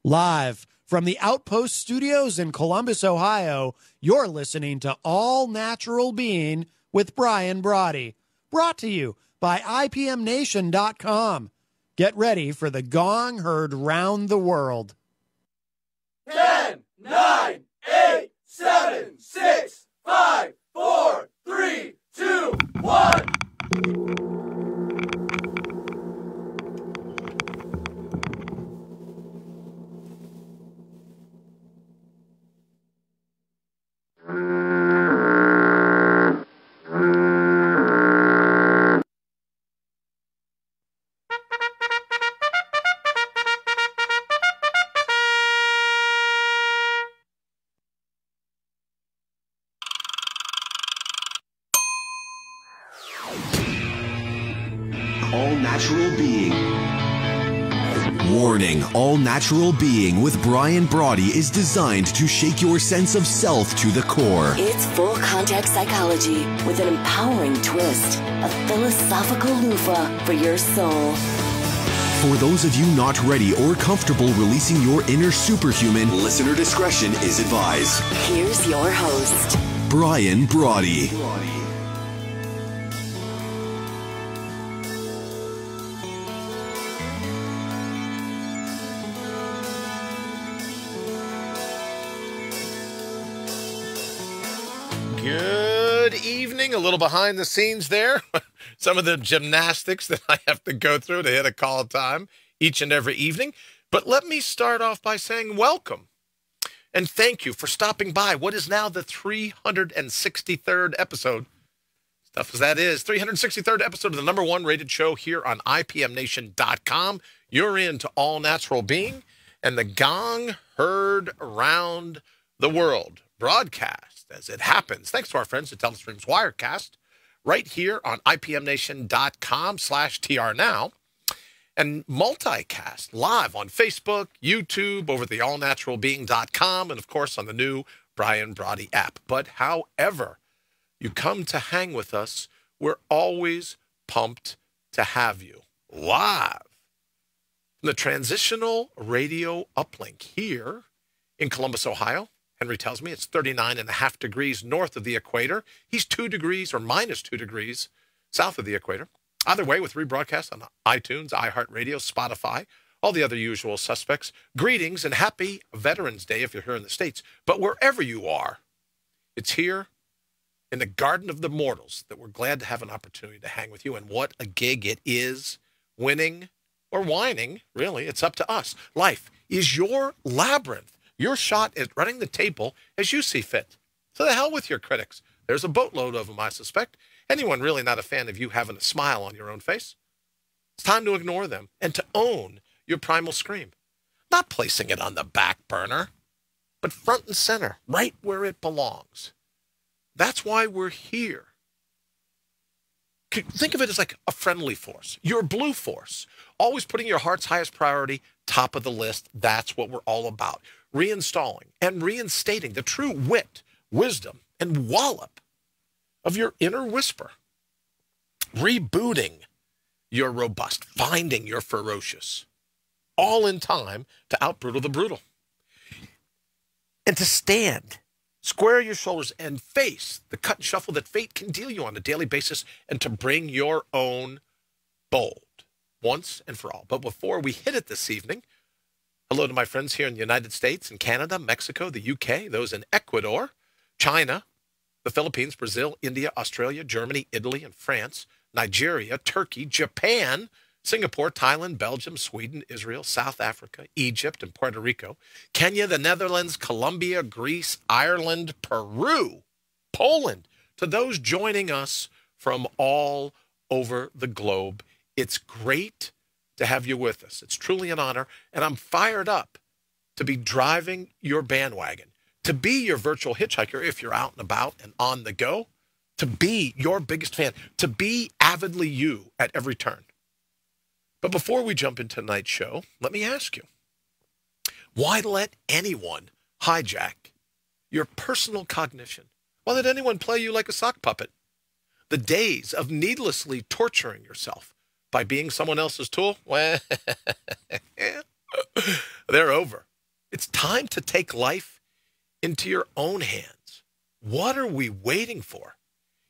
Live from the Outpost Studios in Columbus, Ohio, you're listening to All Natural Being with Brian Brawdy. Brought to you by IPMNation.com. Get ready for the gong heard round the world. 10, 9, 8, 7, 6, 5, 4, 3, 2, 1. All-Natural Being. Warning, All-Natural Being with Brian Brawdy is designed to shake your sense of self to the core. It's full contact psychology with an empowering twist, a philosophical loofah for your soul. For those of you not ready or comfortable releasing your inner superhuman, listener discretion is advised. Here's your host, Brian Brawdy. Good evening. A little behind the scenes there. Some of the gymnastics that I have to go through to hit a call time each and every evening. But let me start off by saying welcome and thank you for stopping by what is now the 363rd episode. Tough as that is, 363rd episode of the #1 rated show here on IPMNation.com. You're into All Natural Being and the gong heard around the world broadcast as it happens, thanks to our friends at Telestream's Wirecast, right here on IPMNation.com/TRNow, and multicast live on Facebook, YouTube, over the allnaturalbeing.com, and of course on the new Brian Brawdy app. But however you come to hang with us, we're always pumped to have you live from the Transitional Radio Uplink here in Columbus, Ohio. Henry tells me it's 39.5 degrees north of the equator. He's 2 degrees or minus 2 degrees south of the equator. Either way, with rebroadcast on iTunes, iHeartRadio, Spotify, all the other usual suspects. Greetings and happy Veterans Day if you're here in the States. But wherever you are, it's here in the Garden of the Mortals that we're glad to have an opportunity to hang with you. And what a gig it is, winning or whining, really. It's up to us. Life is your labyrinth. Your shot at running the table as you see fit. So the hell with your critics. There's a boatload of them, I suspect. Anyone really not a fan of you having a smile on your own face? It's time to ignore them and to own your primal scream. Not placing it on the back burner, but front and center, right where it belongs. That's why we're here. Think of it as like a friendly force. Your blue force. Always putting your heart's highest priority top of the list. That's what we're all about. Reinstalling and reinstating the true wit, wisdom, and wallop of your inner whisper. Rebooting your robust, finding your ferocious. All in time to outbrutal the brutal. And to stand, square your shoulders, and face the cut and shuffle that fate can deal you on a daily basis, and to bring your own bold once and for all. But before we hit it this evening, hello to my friends here in the United States and Canada, Mexico, the UK, those in Ecuador, China, the Philippines, Brazil, India, Australia, Germany, Italy, and France, Nigeria, Turkey, Japan, Singapore, Thailand, Belgium, Sweden, Israel, South Africa, Egypt, and Puerto Rico, Kenya, the Netherlands, Colombia, Greece, Ireland, Peru, Poland, to those joining us from all over the globe. It's great to have you with us. It's truly an honor, and I'm fired up to be driving your bandwagon, to be your virtual hitchhiker if you're out and about and on the go, to be your biggest fan, to be avidly you at every turn. But before we jump into tonight's show, let me ask you, why let anyone hijack your personal cognition? Why let anyone play you like a sock puppet? The days of needlessly torturing yourself by being someone else's tool, well, they're over. It's time to take life into your own hands. What are we waiting for?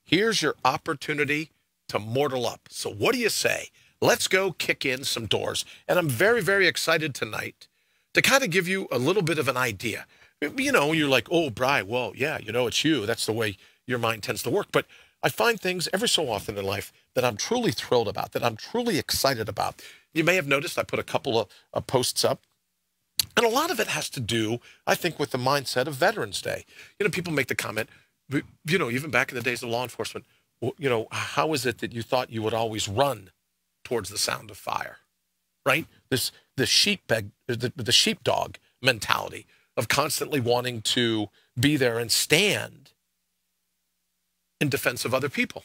Here's your opportunity to mortal up. So what do you say? Let's go kick in some doors. And I'm very, very excited tonight to kind of give you a little bit of an idea. You know, you're like, oh, Bri, well, yeah, you know, it's you. That's the way your mind tends to work. But I find things every so often in life that I'm truly thrilled about, that I'm truly excited about. You may have noticed I put a couple of posts up. And a lot of it has to do, I think, with the mindset of Veterans Day. You know, people make the comment, you know, even back in the days of law enforcement, you know, how is it that you thought you would always run towards the sound of fire, right? The sheepdog mentality of constantly wanting to be there and stand in defense of other people.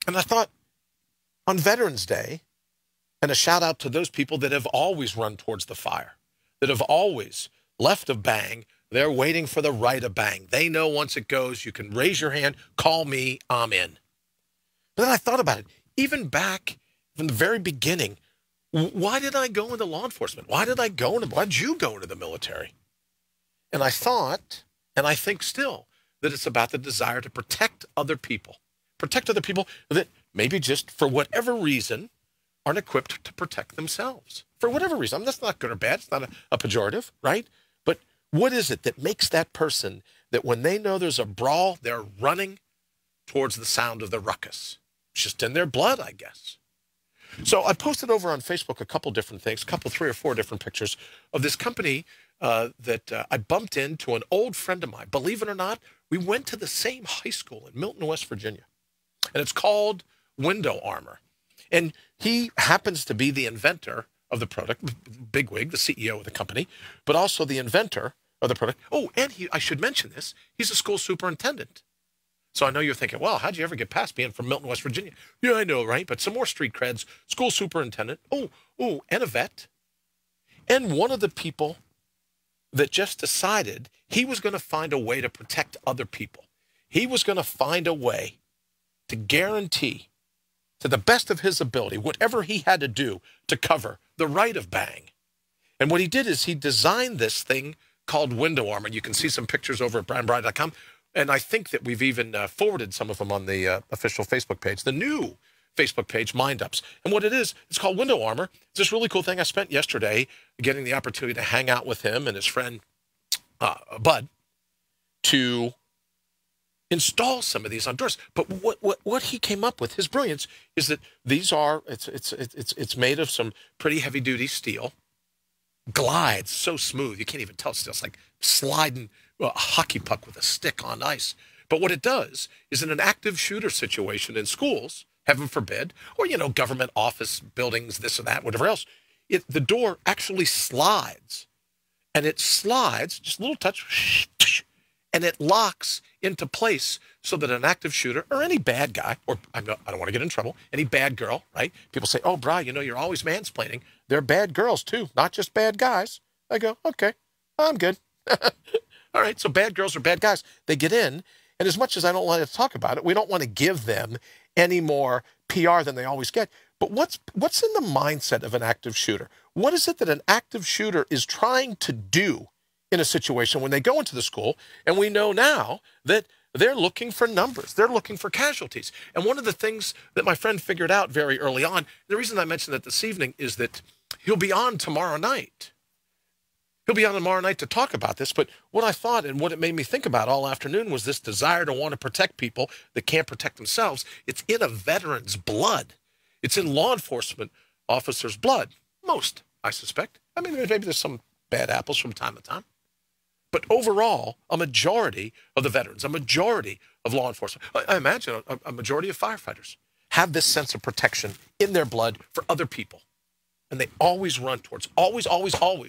And I thought, on Veterans Day, and a shout out to those people that have always run towards the fire, that have always left a bang. They're waiting for the right of bang. They know once it goes, you can raise your hand, call me, I'm in. But then I thought about it. Even back from the very beginning, why did I go into law enforcement? Why did you go into the military? And I thought, and I think still, that it's about the desire to protect other people that maybe just for whatever reason aren't equipped to protect themselves. For whatever reason. I mean, that's not good or bad. It's not a pejorative, right? But what is it that makes that person that when they know there's a brawl, they're running towards the sound of the ruckus? It's just in their blood, I guess. So I posted over on Facebook a couple different things, three or four different pictures of this company that I bumped into an old friend of mine. Believe it or not, we went to the same high school in Milton, West Virginia. And it's called Window Armor. And he happens to be the inventor of the product, bigwig, the CEO of the company, but also the inventor of the product. Oh, and I should mention this, he's a school superintendent. So I know you're thinking, well, how'd you ever get past being from Milton, West Virginia? Yeah, I know, right? But some more street creds, school superintendent, and a vet. And one of the people that just decided he was going to find a way to protect other people. He was going to find a way to guarantee, to the best of his ability, whatever he had to do to cover the right of bang. And what he did is he designed this thing called Window Armor. You can see some pictures over at brianbrawdy.com. And I think that we've even forwarded some of them on the official Facebook page, the new Facebook page, Mind Ups. And what it is, it's called Window Armor. It's this really cool thing. I spent yesterday getting the opportunity to hang out with him and his friend, Bud, to install some of these on doors. But what he came up with, his brilliance, is that these are, it's made of some pretty heavy duty steel, glides so smooth you can't even tell it's steel. It's like sliding a hockey puck with a stick on ice. But what it does is in an active shooter situation in schools, heaven forbid, or, you know, government office buildings, this or that, whatever else, the door actually slides. And it slides, just a little touch, and it locks into place so that an active shooter or any bad guy, or I don't want to get in trouble, any bad girl, right? People say, oh, Bri, you know, you're always mansplaining. They're bad girls too, not just bad guys. I go, okay, I'm good. All right, so bad girls are bad guys. They get in, and as much as I don't want to talk about it, we don't want to give them any more PR than they always get. But what's in the mindset of an active shooter? What is it that an active shooter is trying to do in a situation when they go into the school? And we know now that they're looking for numbers. They're looking for casualties. And one of the things that my friend figured out very early on, the reason I mentioned that this evening is that he'll be on tomorrow night. He'll be on tomorrow night to talk about this. But what I thought and what it made me think about all afternoon was this desire to want to protect people that can't protect themselves. It's in a veteran's blood. It's in law enforcement officers' blood. Most, I suspect. I mean, maybe there's some bad apples from time to time. But overall, a majority of the veterans, a majority of law enforcement, I imagine a majority of firefighters have this sense of protection in their blood for other people. And they always run towards, always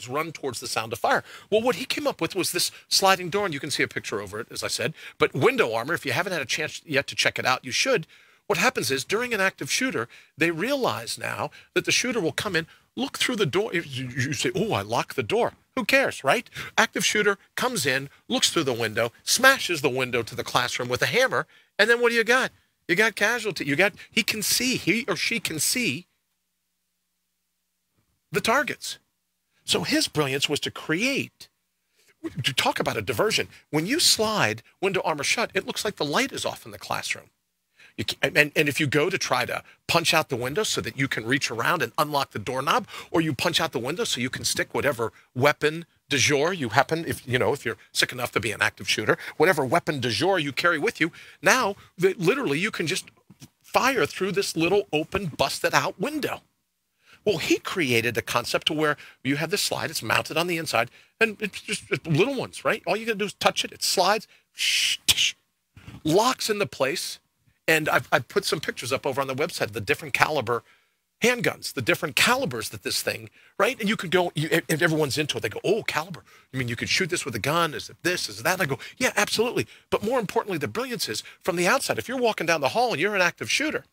run towards the sound of fire. Well, what he came up with was this sliding door, and you can see a picture over it, as I said. But Window Armor, if you haven't had a chance yet to check it out, you should. What happens is, during an active shooter, they realize now that the shooter will come in, look through the door. You say, oh, I locked the door. Who cares, right? Active shooter comes in, looks through the window, smashes the window to the classroom with a hammer, and then what do you got? You got casualty. He or she can see the targets. So his brilliance was to talk about a diversion. When you slide window armor shut, it looks like the light is off in the classroom. And if you go to try to punch out the window so that you can reach around and unlock the doorknob, or you punch out the window so you can stick whatever weapon du jour you happen, if you're sick enough to be an active shooter, whatever weapon du jour you carry with you, now literally you can just fire through this little open, busted out window. Well, he created a concept to where you have this slide, it's mounted on the inside, and it's just little ones, right? All you got to do is touch it, it slides, locks into place. And I've put some pictures up over on the website of the different caliber handguns, the different calibers that this thing, right? And you could go, if everyone's into it, they go, oh, caliber. You mean you could shoot this with a gun? Is it this? Is that? And I go, yeah, absolutely. But more importantly, the brilliance is from the outside. If you're walking down the hall and you're an active shooter,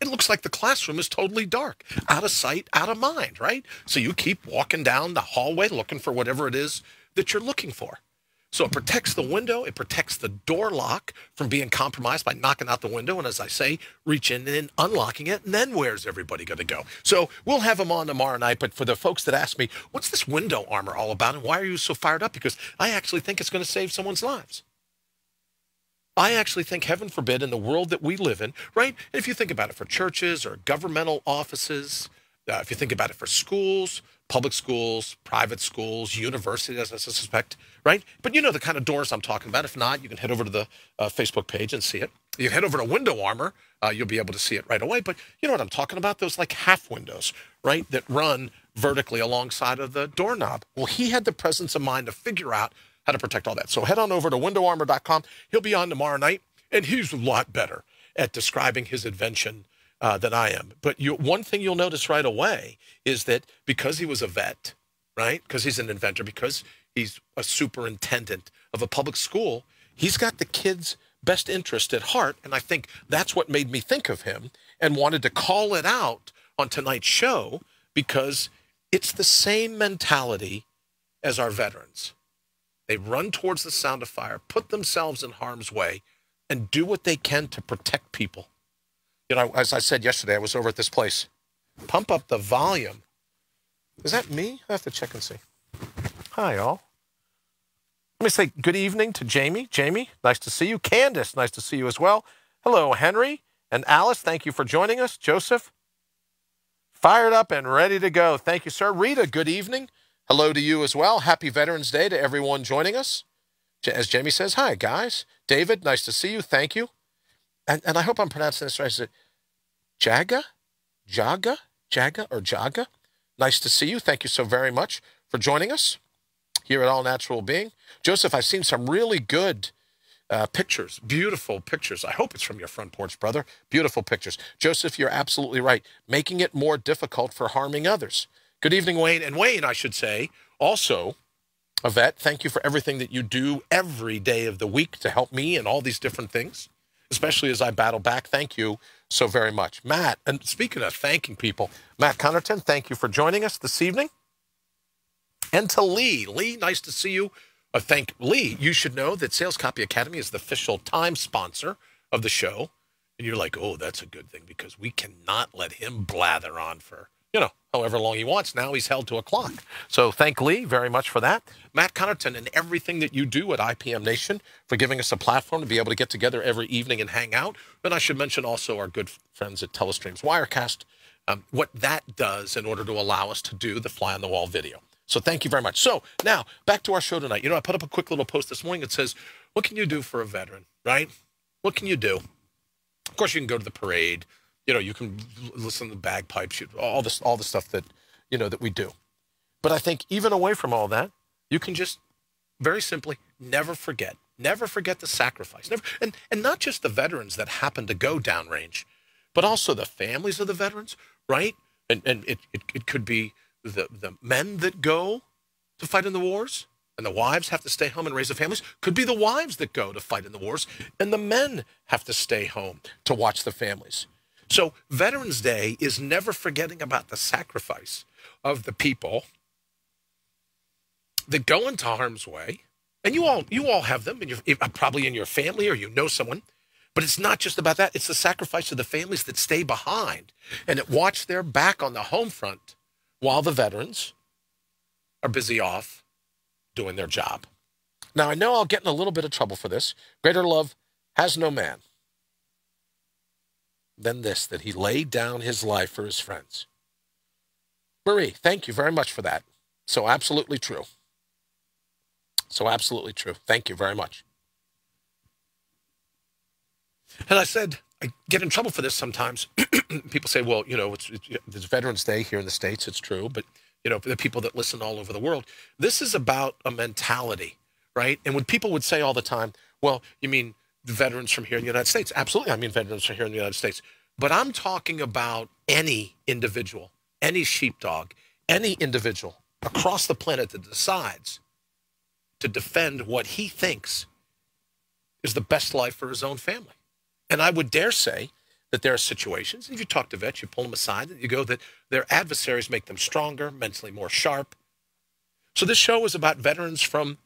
it looks like the classroom is totally dark, out of sight, out of mind, right? So you keep walking down the hallway looking for whatever it is that you're looking for. So it protects the window, it protects the door lock from being compromised by knocking out the window, and as I say, reach in and unlocking it, and then where's everybody going to go? So we'll have them on tomorrow night, but for the folks that ask me, what's this window armor all about, and why are you so fired up? Because I actually think it's going to save someone's lives. I actually think, heaven forbid, in the world that we live in, right? And if you think about it for churches or governmental offices, if you think about it for schools, public schools, private schools, universities, as I suspect, right? But you know the kind of doors I'm talking about. If not, you can head over to the Facebook page and see it. You head over to Window Armor, you'll be able to see it right away. But you know what I'm talking about? Those like half windows, right, that run vertically alongside of the doorknob. Well, he had the presence of mind to figure out how to protect all that. So head on over to windowarmor.com. He'll be on tomorrow night, and he's a lot better at describing his invention than I am. But one thing you'll notice right away is that because he was a vet, right, because he's an inventor, because he's a superintendent of a public school, he's got the kids' best interest at heart, and I think that's what made me think of him and wanted to call it out on tonight's show, because it's the same mentality as our veterans. They run towards the sound of fire, put themselves in harm's way, and do what they can to protect people. You know, as I said yesterday, I was over at this place. Pump up the volume. Is that me? I have to check and see. Hi, all. Let me say good evening to Jamie. Jamie, nice to see you. Candace, nice to see you as well. Hello, Henry and Alice. Thank you for joining us. Joseph, fired up and ready to go. Thank you, sir. Rita, good evening. Hello to you as well. Happy Veterans Day to everyone joining us. As Jamie says, hi, guys. David, nice to see you. Thank you. And I hope I'm pronouncing this right. Is it Jaga? Nice to see you. Thank you so very much for joining us here at All Natural Being. Joseph, I've seen some really good pictures, beautiful pictures. I hope it's from your front porch, brother. Beautiful pictures. Joseph, you're absolutely right. Making it more difficult for harming others. Good evening, Wayne. And Wayne, I should say, also a vet. Thank you for everything that you do every day of the week to help me and all these different things, especially as I battle back. Thank you so very much. Matt, and speaking of thanking people, Matt Connerton, thank you for joining us this evening. And to Lee. Lee, nice to see you. Thank Lee. You should know that Sales Copy Academy is the official time sponsor of the show. And you're like, oh, that's a good thing, because we cannot let him blather on for, however long he wants. Now he's held to a clock. So thank Lee very much for that. Matt Connerton, and everything that you do at IPM Nation for giving us a platform to be able to get together every evening and hang out. And I should mention also our good friends at Telestream's Wirecast, what that does in order to allow us to do the fly on the wall video. So thank you very much. So now back to our show tonight. I put up a quick little post this morning that says, what can you do for a veteran, right? What can you do? Of course, you can go to the parade. You can listen to the bagpipes, all the stuff that, that we do. But I think even away from all that, you can just very simply never forget the sacrifice. And not just the veterans that happen to go downrange, but also the families of the veterans, right? And it could be the men that go to fight in the wars, and the wives have to stay home and raise the families. Could be the wives that go to fight in the wars, and the men have to stay home to watch the families. So Veterans Day is never forgetting about the sacrifice of the people that go into harm's way. And you all have them, probably in your family, or someone. But it's not just about that. It's the sacrifice of the families that stay behind and that watch their back on the home front while the veterans are busy off doing their job. Now, I know I'll get in a little bit of trouble for this. Greater love has no man than this, that he laid down his life for his friends. Marie, thank you very much for that. So absolutely true. So absolutely true. Thank you very much. And I said, I get in trouble for this sometimes. People say, well, you know, it's Veterans Day here in the States. It's true. But, you know, for the people that listen all over the world, this is about a mentality, right? And when people would say all the time, well, you mean the veterans from here in the United States? Absolutely. I mean veterans from here in the United States. But I'm talking about any individual, any sheepdog, any individual across the planet that decides to defend what he thinks is the best life for his own family. And I would dare say that there are situations, if you talk to vets, you pull them aside, and you go that their adversaries make them stronger, mentally more sharp. So this show is about veterans from,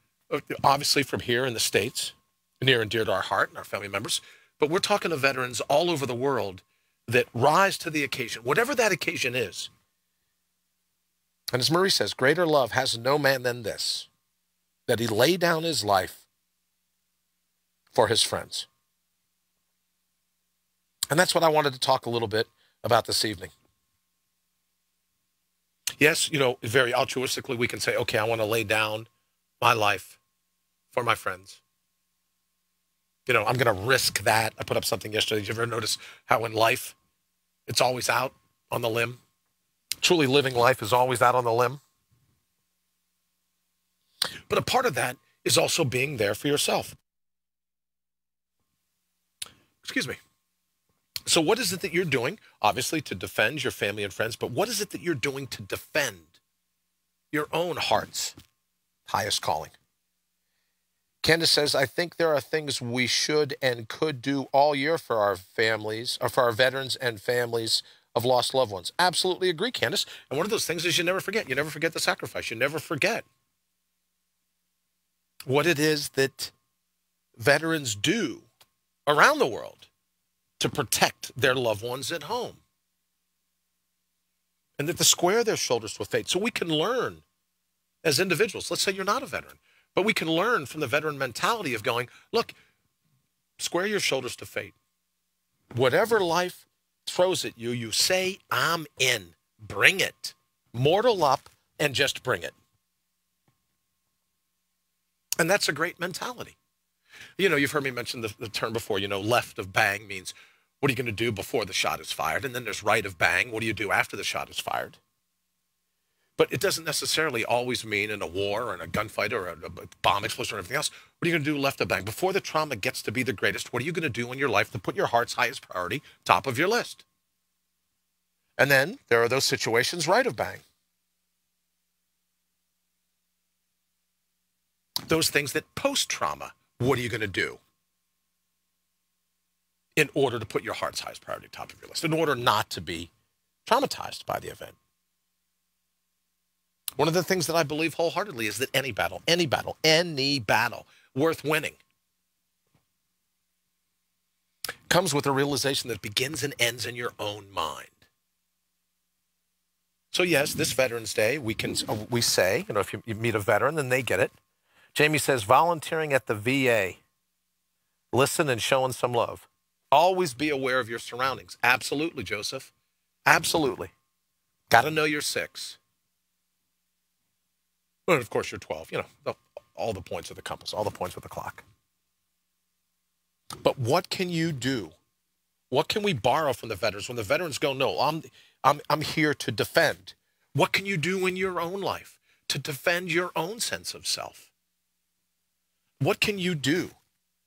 obviously from here in the States, near and dear to our heart and our family members. But we're talking to veterans all over the world that rise to the occasion, whatever that occasion is. And as Marie says, greater love has no man than this, that he lay down his life for his friends. And that's what I wanted to talk a little bit about this evening. Yes, you know, very altruistically, we can say, okay, I want to lay down my life for my friends. You know, I'm going to risk that. I put up something yesterday. Did you ever notice how in life, it's always out on the limb? Truly living life is always out on the limb. But a part of that is also being there for yourself. Excuse me. So what is it that you're doing? Obviously to defend your family and friends, but what is it that you're doing to defend your own heart's highest calling? Candace says, I think there are things we should and could do all year for our families, or for our veterans and families of lost loved ones. Absolutely agree, Candace. And one of those things is you never forget. You never forget the sacrifice. You never forget what it is that veterans do around the world to protect their loved ones at home. And that to square their shoulders with fate. So we can learn as individuals. Let's say you're not a veteran. But we can learn from the veteran mentality of going, look, square your shoulders to fate. Whatever life throws at you, you say, I'm in. Bring it. Mortal up and just bring it. And that's a great mentality. You know, you've heard me mention the term before, you know, left of bang means what are you going to do before the shot is fired? And then there's right of bang. What do you do after the shot is fired? But it doesn't necessarily always mean in a war or in a gunfight or a bomb explosion or everything else. What are you going to do left of bang? Before the trauma gets to be the greatest, what are you going to do in your life to put your heart's highest priority top of your list? And then there are those situations right of bang. Those things that post-trauma, what are you going to do in order to put your heart's highest priority top of your list, in order not to be traumatized by the event? One of the things that I believe wholeheartedly is that any battle worth winning comes with a realization that begins and ends in your own mind. So yes, this Veterans Day, we say, you know, if you meet a veteran, then they get it. Jamie says, volunteering at the VA, listen and showing some love. Always be aware of your surroundings. Absolutely, Joseph. Absolutely. Got to know your 6. Well, of course, you're 12. You know, all the points of the compass, all the points of the clock. But what can you do? What can we borrow from the veterans when the veterans go, no, I'm here to defend? What can you do in your own life to defend your own sense of self? What can you do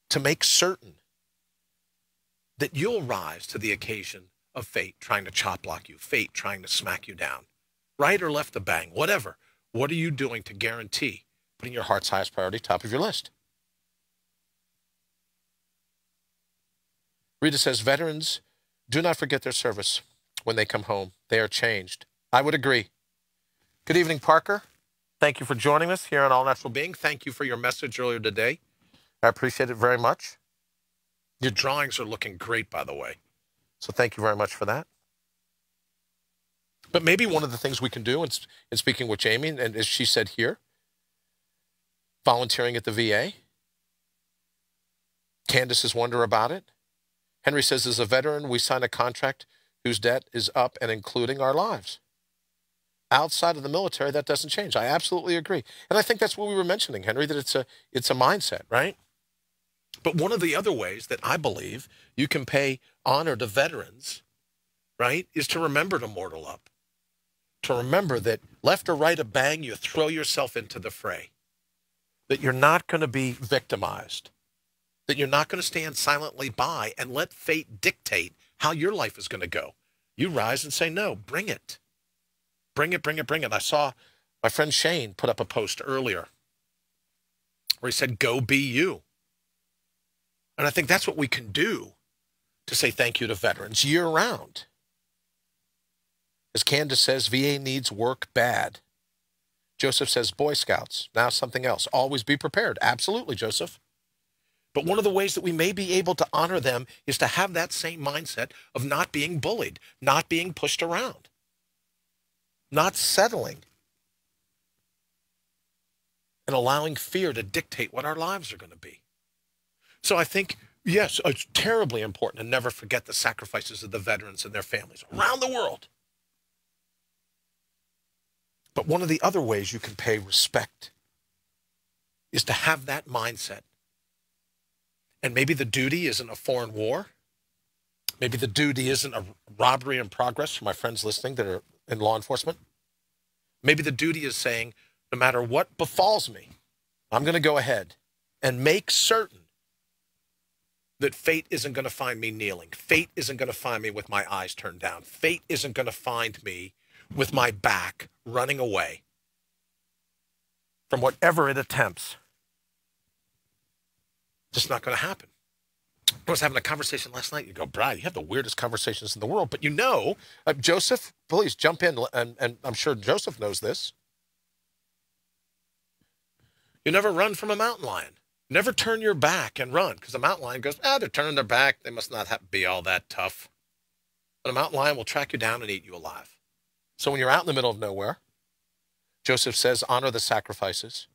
to make certain that you'll rise to the occasion of fate trying to chop block you, fate trying to smack you down, right or left of bang, whatever? What are you doing to guarantee putting your heart's highest priority top of your list? Rita says, veterans do not forget their service when they come home. They are changed. I would agree. Good evening, Parker. Thank you for joining us here on All Natural Being. Thank you for your message earlier today. I appreciate it very much. Your drawings are looking great, by the way. So thank you very much for that. But maybe one of the things we can do, and speaking with Jamie, and as she said here, volunteering at the VA. Candace's wonder about it. Henry says, as a veteran, we sign a contract whose debt is up and including our lives. Outside of the military, that doesn't change. I absolutely agree. And I think that's what we were mentioning, Henry, that it's a mindset, right? But one of the other ways that I believe you can pay honor to veterans, right, is to remember to mortal up. To remember that left or right a bang, you throw yourself into the fray. That you're not going to be victimized. That you're not going to stand silently by and let fate dictate how your life is going to go. You rise and say, no, bring it. Bring it, bring it, bring it. I saw my friend Shane put up a post earlier where he said, go be you. And I think that's what we can do to say thank you to veterans year round. As Candace says, VA needs work bad. Joseph says, Boy Scouts, now something else. Always be prepared. Absolutely, Joseph. But one of the ways that we may be able to honor them is to have that same mindset of not being bullied, not being pushed around, not settling, and allowing fear to dictate what our lives are going to be. So I think, yes, it's terribly important to never forget the sacrifices of the veterans and their families around the world. But one of the other ways you can pay respect is to have that mindset. And maybe the duty isn't a foreign war. Maybe the duty isn't a robbery in progress for my friends listening that are in law enforcement. Maybe the duty is saying, no matter what befalls me, I'm going to go ahead and make certain that fate isn't going to find me kneeling. Fate isn't going to find me with my eyes turned down. Fate isn't going to find me with my back running away from whatever it attempts. Just not going to happen. I was having a conversation last night. You go, Brad, you have the weirdest conversations in the world. But you know, Joseph, please jump in, and I'm sure Joseph knows this. You never run from a mountain lion. Never turn your back and run, because a mountain lion goes, they're turning their back. They must not be all that tough. But a mountain lion will track you down and eat you alive. So when you're out in the middle of nowhere, Joseph says, honor the sacrifices.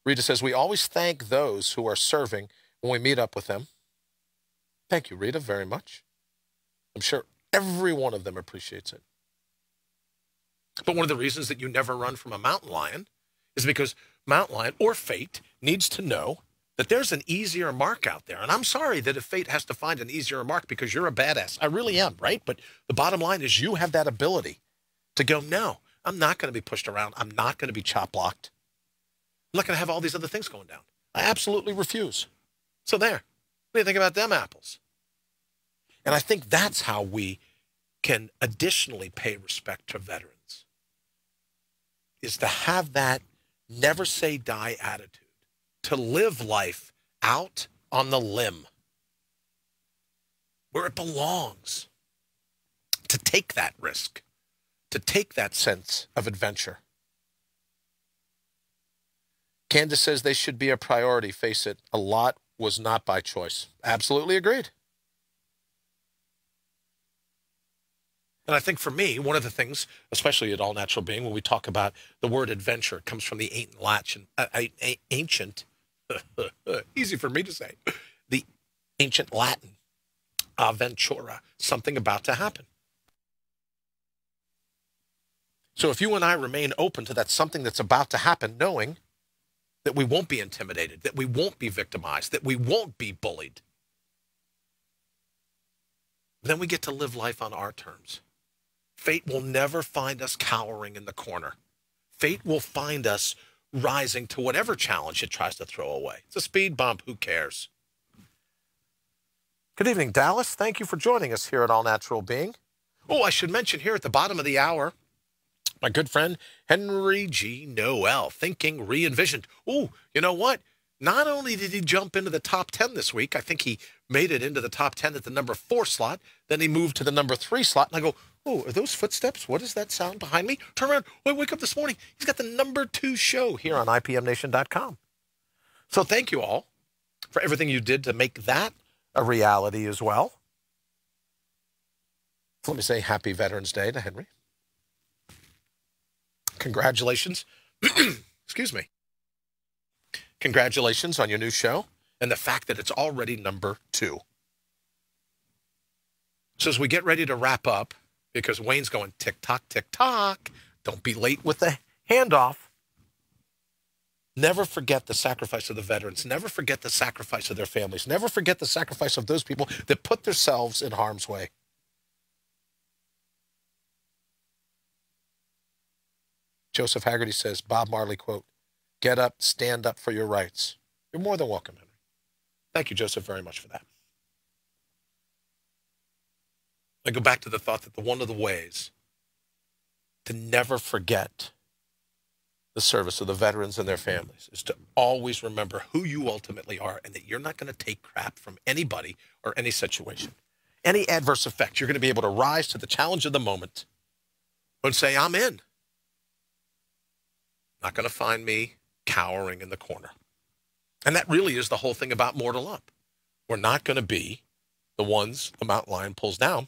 Rita says, we always thank those who are serving when we meet up with them. Thank you, Rita, very much. I'm sure every one of them appreciates it. But one of the reasons that you never run from a mountain lion is because mountain lion or fate needs to know that there's an easier mark out there. And I'm sorry that if fate has to find an easier mark because you're a badass. I really am, right? But the bottom line is you have that ability to go, no, I'm not going to be pushed around. I'm not going to be chop blocked. I'm not going to have all these other things going down. I absolutely refuse. So there. What do you think about them apples? And I think that's how we can additionally pay respect to veterans, is to have that never say die attitude, to live life out on the limb where it belongs, to take that risk, to take that sense of adventure. Candace says they should be a priority. Face it, a lot was not by choice. Absolutely agreed. And I think for me, one of the things, especially at All Natural Being, when we talk about the word adventure, it comes from the ancient, easy for me to say, the ancient Latin, ventura, something about to happen. So if you and I remain open to that something that's about to happen, knowing that we won't be intimidated, that we won't be victimized, that we won't be bullied, then we get to live life on our terms. Fate will never find us cowering in the corner. Fate will find us rising to whatever challenge it tries to throw away. It's a speed bump. Who cares? Good evening, Dallas. Thank you for joining us here at All Natural Being. Oh, I should mention here at the bottom of the hour, my good friend, Henry G. Noel, Thinking Re-Envisioned. Oh, you know what? Not only did he jump into the top 10 this week, I think he made it into the top 10 at the number 4 slot. Then he moved to the number 3 slot. And I go, oh, are those footsteps? What is that sound behind me? Turn around. Wake up this morning. He's got the number 2 show here on IPMNation.com. So thank you all for everything you did to make that a reality as well. So let me say happy Veterans Day to Henry. congratulations. Excuse me. Congratulations on your new show and the fact that it's already number 2. So as we get ready to wrap up, because Wayne's going tick-tock, tick-tock, don't be late with the handoff. Never forget the sacrifice of the veterans. Never forget the sacrifice of their families. Never forget the sacrifice of those people that put themselves in harm's way. Joseph Haggerty says, Bob Marley quote, "Get up, stand up for your rights." You're more than welcome, Henry. Thank you, Joseph, very much for that. I go back to the thought that one of the ways to never forget the service of the veterans and their families is to always remember who you ultimately are and that you're not going to take crap from anybody or any situation. Any adverse effect, you're going to be able to rise to the challenge of the moment and say, I'm in. Not going to find me cowering in the corner. And that really is the whole thing about Mortal Up. We're not going to be the ones the mountain lion pulls down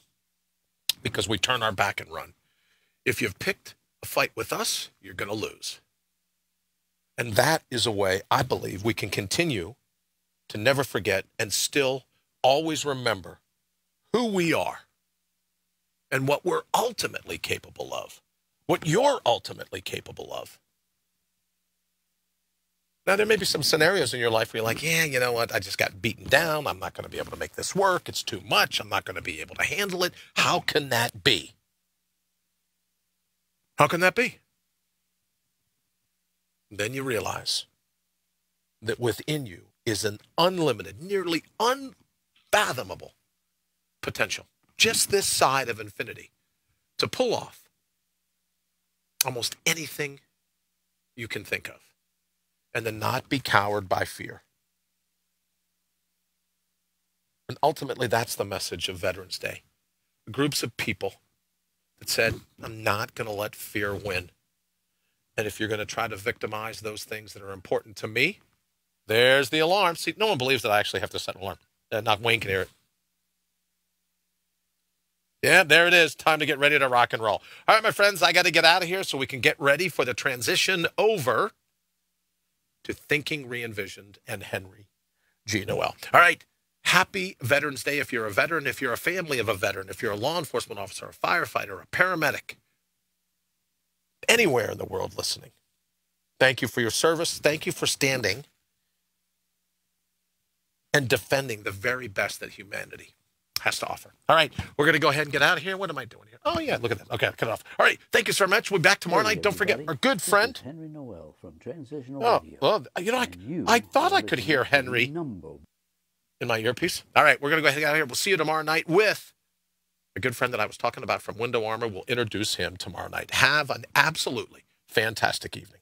because we turn our back and run. If you've picked a fight with us, you're going to lose. And that is a way, I believe, we can continue to never forget and still always remember who we are and what we're ultimately capable of, what you're ultimately capable of. Now, there may be some scenarios in your life where you're like, yeah, you know what? I just got beaten down. I'm not going to be able to make this work. It's too much. I'm not going to be able to handle it. How can that be? How can that be? Then you realize that within you is an unlimited, nearly unfathomable potential, just this side of infinity, to pull off almost anything you can think of. And then not be cowed by fear. And ultimately, that's the message of Veterans Day. Groups of people that said, I'm not going to let fear win. And if you're going to try to victimize those things that are important to me, there's the alarm. See, no one believes that I actually have to set an alarm. Not Wayne can hear it. Yeah, there it is. Time to get ready to rock and roll. All right, my friends, I got to get out of here so we can get ready for the transition over to Thinking Re-envisioned and Henry G. Noel. All right. Happy Veterans Day if you're a veteran, if you're a family of a veteran, if you're a law enforcement officer, a firefighter, a paramedic, anywhere in the world listening. Thank you for your service. Thank you for standing and defending the very best that humanity has to offer. All right, we're going to go ahead and get out of here. What am I doing here? Oh, yeah, look at that. Okay, cut it off. All right, thank you so much. We'll be back tomorrow night. Don't forget our good friend. Henry Noel from Transitional Radio. Well, you know, I thought I could hear Henry in my earpiece. All right, we're going to go ahead and get out of here. We'll see you tomorrow night with a good friend that I was talking about from Window Armor. We'll introduce him tomorrow night. Have an absolutely fantastic evening.